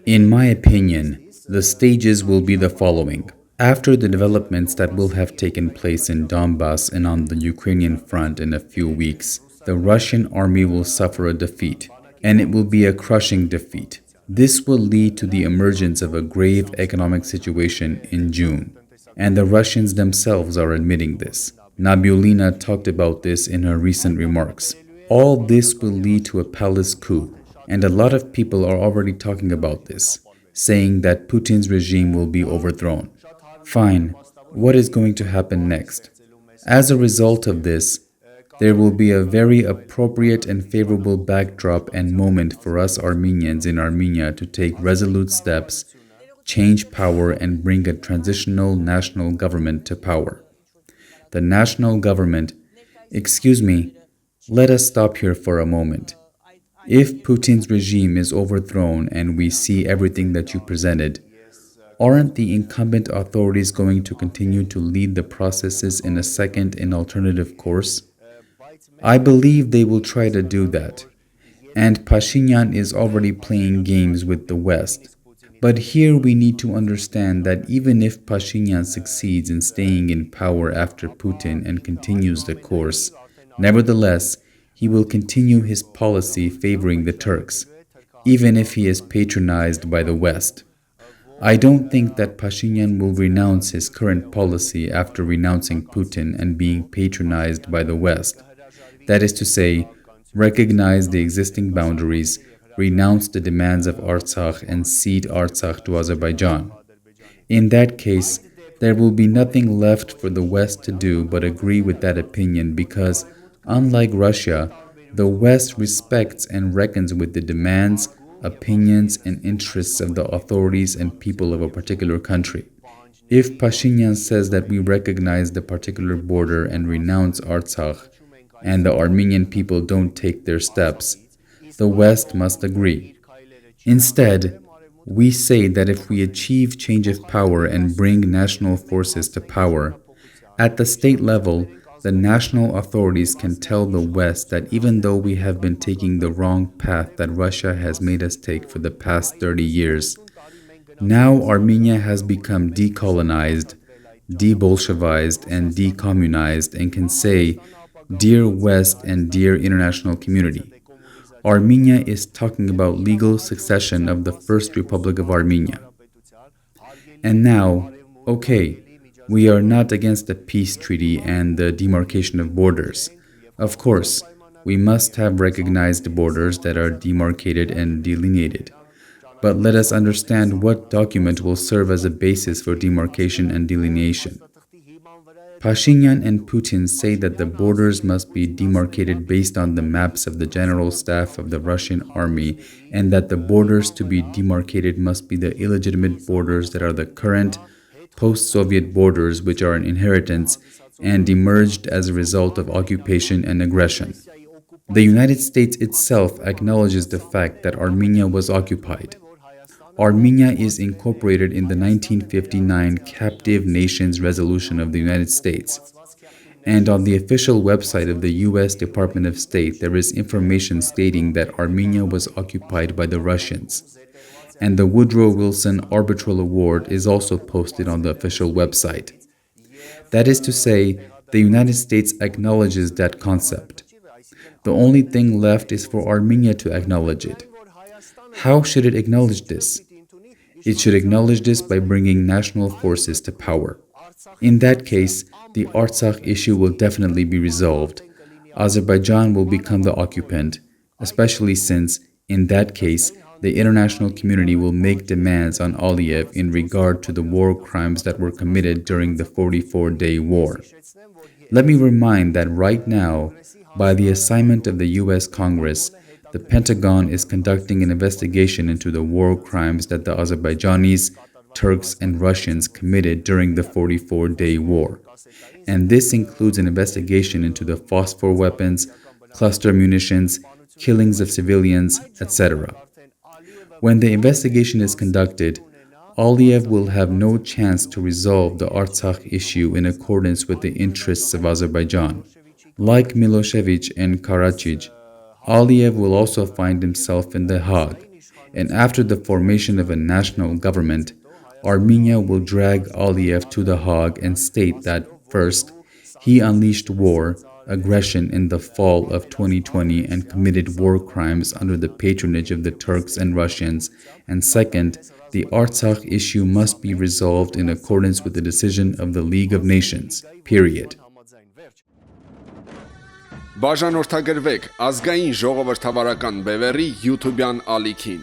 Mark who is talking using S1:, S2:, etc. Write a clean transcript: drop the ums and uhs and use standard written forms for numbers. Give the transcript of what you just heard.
S1: In my opinion, the stages will be the following. After the developments that will have taken place in Donbass and on the Ukrainian front in a few weeks, the Russian army will suffer a defeat, and it will be a crushing defeat. This will lead to the emergence of a grave economic situation in June, and the Russians themselves are admitting this. Nabiulina talked about this in her recent remarks. All this will lead to a palace coup, and a lot of people are already talking about this, saying that Putin's regime will be overthrown. Fine, what is going to happen next? As a result of this, there will be a very appropriate and favorable backdrop and moment for us Armenians in Armenia to take resolute steps, change power, and bring a transitional national government to power. The national government, excuse me, let us stop here for a moment. If Putin's regime is overthrown and we see everything that you presented, aren't the incumbent authorities going to continue to lead the processes in a second and alternative course? I believe they will try to do that. And Pashinyan is already playing games with the West. But here we need to understand that even if Pashinyan succeeds in staying in power after Putin and continues the course, nevertheless, he will continue his policy favoring the Turks, even if he is patronized by the West. I don't think that Pashinyan will renounce his current policy after renouncing Putin and being patronized by the West. That is to say, recognize the existing boundaries, renounce the demands of Artsakh and cede Artsakh to Azerbaijan. In that case, there will be nothing left for the West to do but agree with that opinion because, unlike Russia, the West respects and reckons with the demands, opinions, and interests of the authorities and people of a particular country. If Pashinyan says that we recognize the particular border and renounce Artsakh, and the Armenian people don't take their steps, the West must agree. Instead, we say that if we achieve change of power and bring national forces to power, at the state level, the national authorities can tell the West that even though we have been taking the wrong path that Russia has made us take for the past 30 years, now Armenia has become decolonized, de-Bolshevized, and decommunized and can say, "Dear West and dear international community, Armenia is talking about legal succession of the First Republic of Armenia. And now, okay, we are not against the peace treaty and the demarcation of borders. Of course, we must have recognized borders that are demarcated and delineated. But let us understand what document will serve as a basis for demarcation and delineation. Pashinyan and Putin say that the borders must be demarcated based on the maps of the General Staff of the Russian Army and that the borders to be demarcated must be the illegitimate borders that are the current post-Soviet borders which are an inheritance and emerged as a result of occupation and aggression. The United States itself acknowledges the fact that Armenia was occupied. Armenia is incorporated in the 1959 Captive Nations Resolution of the United States. And on the official website of the U.S. Department of State, there is information stating that Armenia was occupied by the Russians. And the Woodrow Wilson Arbitral Award is also posted on the official website. That is to say, the United States acknowledges that concept. The only thing left is for Armenia to acknowledge it. How should it acknowledge this? It should acknowledge this by bringing national forces to power. In that case, the Artsakh issue will definitely be resolved. Azerbaijan will become the occupant, especially since, in that case, the international community will make demands on Aliyev in regard to the war crimes that were committed during the 44-day war. Let me remind that right now, by the assignment of the U.S. Congress, the Pentagon is conducting an investigation into the war crimes that the Azerbaijanis, Turks, and Russians committed during the 44-day war. And this includes an investigation into the phosphor weapons, cluster munitions, killings of civilians, etc. When the investigation is conducted, Aliyev will have no chance to resolve the Artsakh issue in accordance with the interests of Azerbaijan. Like Milosevic and Karadzic, Aliyev will also find himself in The Hague, and after the formation of a national government, Armenia will drag Aliyev to The Hague and state that, first, he unleashed war, aggression in the fall of 2020 and committed war crimes under the patronage of the Turks and Russians, and second, the Artsakh issue must be resolved in accordance with the decision of the League of Nations, period.
S2: Բաժանորդագրվեք ազգային ժողովրդավարական բևեռի YouTube-յան ալիքին։